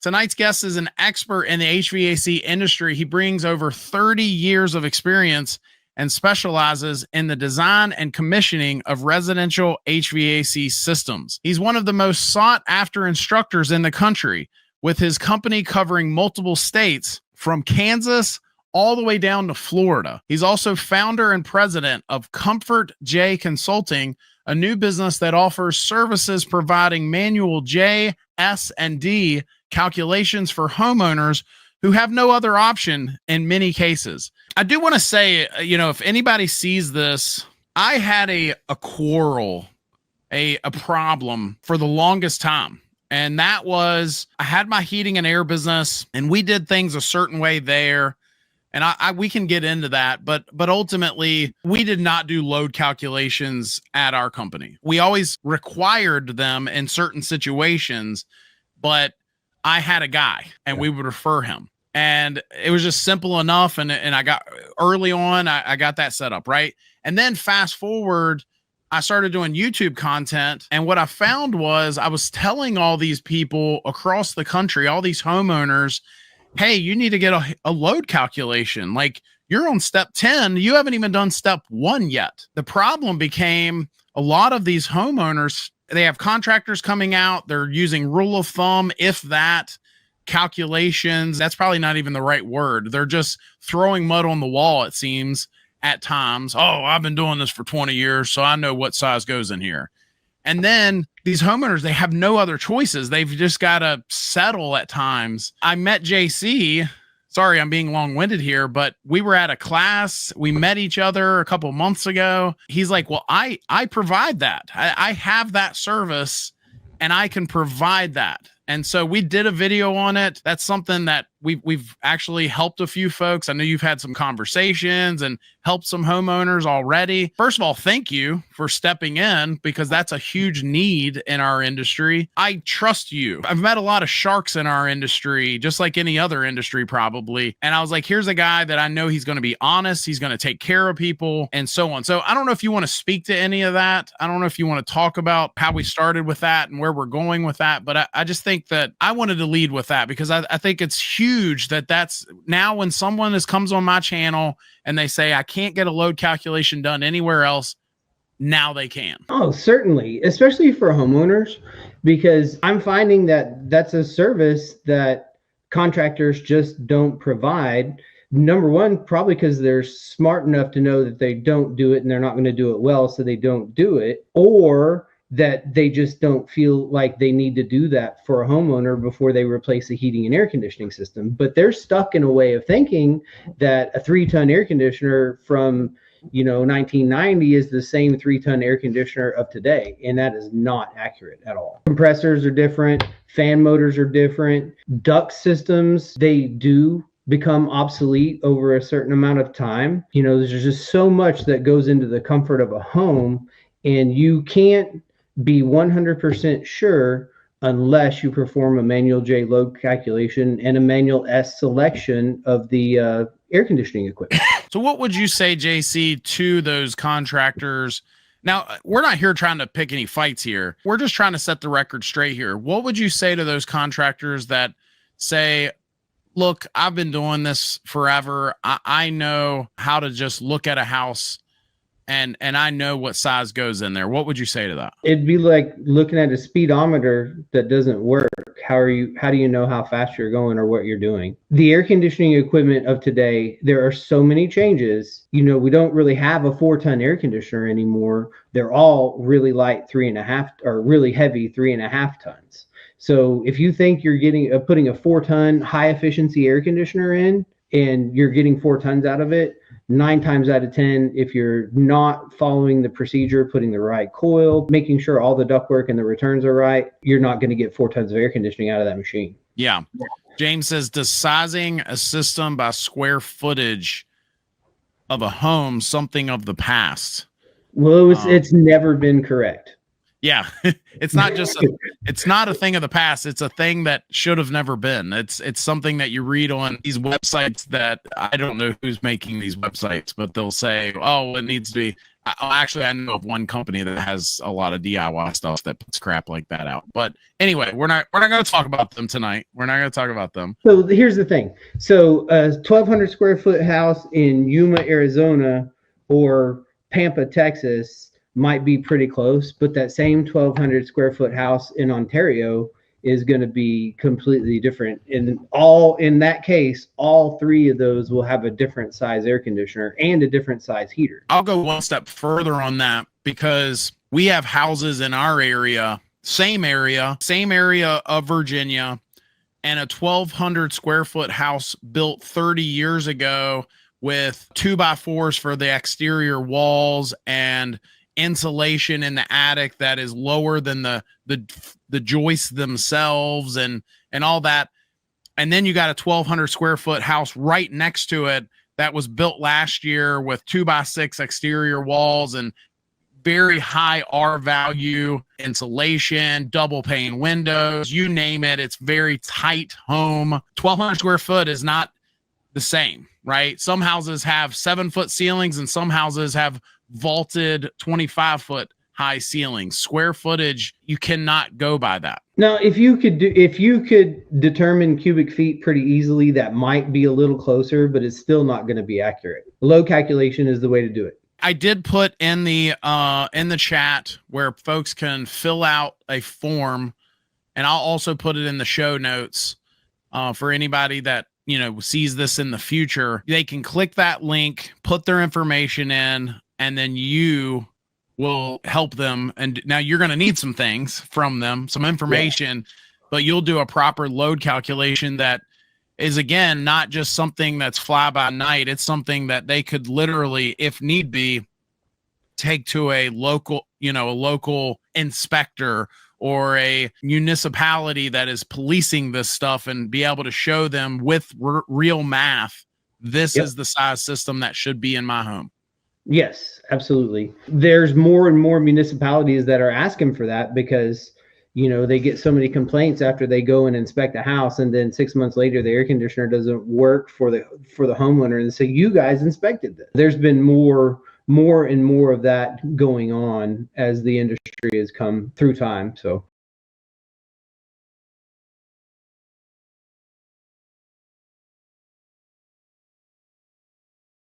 Tonight's guest is an expert in the HVAC industry. He brings over 30 years of experience and specializes in the design and commissioning of residential HVAC systems. He's one of the most sought after instructors in the country, with his company covering multiple states from Kansas all the way down to Florida. He's also founder and president of Comfort J Consulting, a new business that offers services providing manual J, S, and D calculations for homeowners who have no other option in many cases. I do want to say, if anybody sees this, I had a quarrel, a problem for the longest time. And that was, I had my heating and air business and we did things a certain way there. And we can get into that, but ultimately we did not do load calculations at our company. We always required them in certain situations, but I had a guy and we would refer him, and it was just simple enough. And I got early on, I got that set up. Right. And then fast forward, I started doing YouTube content. And what I found was I was telling all these people across the country, all these homeowners, hey, you need to get a load calculation. Like, you're on step 10. You haven't even done step 1 yet. The problem became a lot of these homeowners, they have contractors coming out. They're using rule of thumb, if that, calculations. That's probably not even the right word. They're just throwing mud on the wall, it seems, at times. Oh, I've been doing this for 20 years, so I know what size goes in here. And then these homeowners, they have no other choices. They've just got to settle at times. I met JC. Sorry, I'm being long-winded here, but we were at a class. We met each other a couple months ago. He's like, well, I provide that. I have that service and I can provide that. And so we did a video on it. That's something that we've actually helped a few folks. I know you've had some conversations and helped some homeowners already. First of all, thank you for stepping in, because that's a huge need in our industry. I trust you. I've met a lot of sharks in our industry, just like any other industry probably. And I was like, here's a guy that I know he's going to be honest. He's going to take care of people and so on. So I don't know if you want to speak to any of that. I don't know if you want to talk about how we started with that and where we're going with that. But I just think that I wanted to lead with that, because I think it's huge that's now when someone comes on my channel and they say, I can't get a load calculation done anywhere else, now they can. Oh, certainly. Especially for homeowners, because I'm finding that that's a service that contractors just don't provide. Number one, probably because they're smart enough to know that they don't do it and they're not going to do it well, so they don't do it, or that they just don't feel like they need to do that for a homeowner before they replace the heating and air conditioning system. But they're stuck in a way of thinking that a 3-ton air conditioner from 1990 is the same 3-ton air conditioner of today, and that is not accurate at all. Compressors are different, fan motors are different, duct systems, they do become obsolete over a certain amount of time. There's just so much that goes into the comfort of a home, and you can't be 100% sure unless you perform a manual J load calculation and a manual S selection of the air conditioning equipment. So what would you say, JC, to those contractors? Now, we're not here trying to pick any fights here. We're just trying to set the record straight here. What would you say to those contractors that say, look, I've been doing this forever. I know how to just look at a house and I know what size goes in there. What would you say to that? It'd be like looking at a speedometer that doesn't work. How do you know how fast you're going or what you're doing? The air conditioning equipment of today, there are so many changes. We don't really have a 4-ton air conditioner anymore. They're all really light 3.5 or really heavy 3.5 tons. So if you think you're putting a 4-ton high efficiency air conditioner in and you're getting 4 tons out of it, 9 times out of 10, if you're not following the procedure, putting the right coil, making sure all the ductwork and the returns are right, you're not going to get 4 tons of air conditioning out of that machine. Yeah. James says, does sizing a system by square footage of a home something of the past? Well, it's never been correct. Yeah, it's not just it's not a thing of the past. It's a thing that should have never been. It's something that you read on these websites that I don't know who's making these websites, but they'll say, oh, it needs to be. Actually, I know of one company that has a lot of DIY stuff that puts crap like that out. But anyway, we're not going to talk about them tonight. We're not going to talk about them. So here's the thing. So a 1,200 square foot house in Yuma, Arizona, or Pampa, Texas, might be pretty close, but that same 1,200 square foot house in Ontario is going to be completely different. And in that case, all three of those will have a different size air conditioner and a different size heater. I'll go one step further on that, because we have houses in our area, same area of Virginia, and a 1,200 square foot house built 30 years ago with 2x4s for the exterior walls and insulation in the attic that is lower than the joists themselves and all that. And then you got a 1,200 square foot house right next to it that was built last year with 2x6 exterior walls and very high R value insulation, double pane windows, you name it. It's very tight home. 1,200 square foot is not the same, right? Some houses have 7-foot ceilings and some houses have vaulted 25-foot high ceilings. Square footage, you cannot go by that. Now, if you could determine cubic feet pretty easily, that might be a little closer, but it's still not going to be accurate. Load calculation is the way to do it. I did put in the chat where folks can fill out a form, and I'll also put it in the show notes for anybody that sees this in the future. They can click that link, put their information in, and then you will help them. And now you're going to need some things from them, some information, but you'll do a proper load calculation that is, again, not just something that's fly by night. It's something that they could literally, if need be, take to a local inspector or a municipality that is policing this stuff and be able to show them with real math, this is the size system that should be in my home. Yes, absolutely. There's more and more municipalities that are asking for that because, they get so many complaints after they go and inspect a house, and then 6 months later, the air conditioner doesn't work for the homeowner, and say, you guys inspected this. There's been more and more of that going on as the industry has come through time. So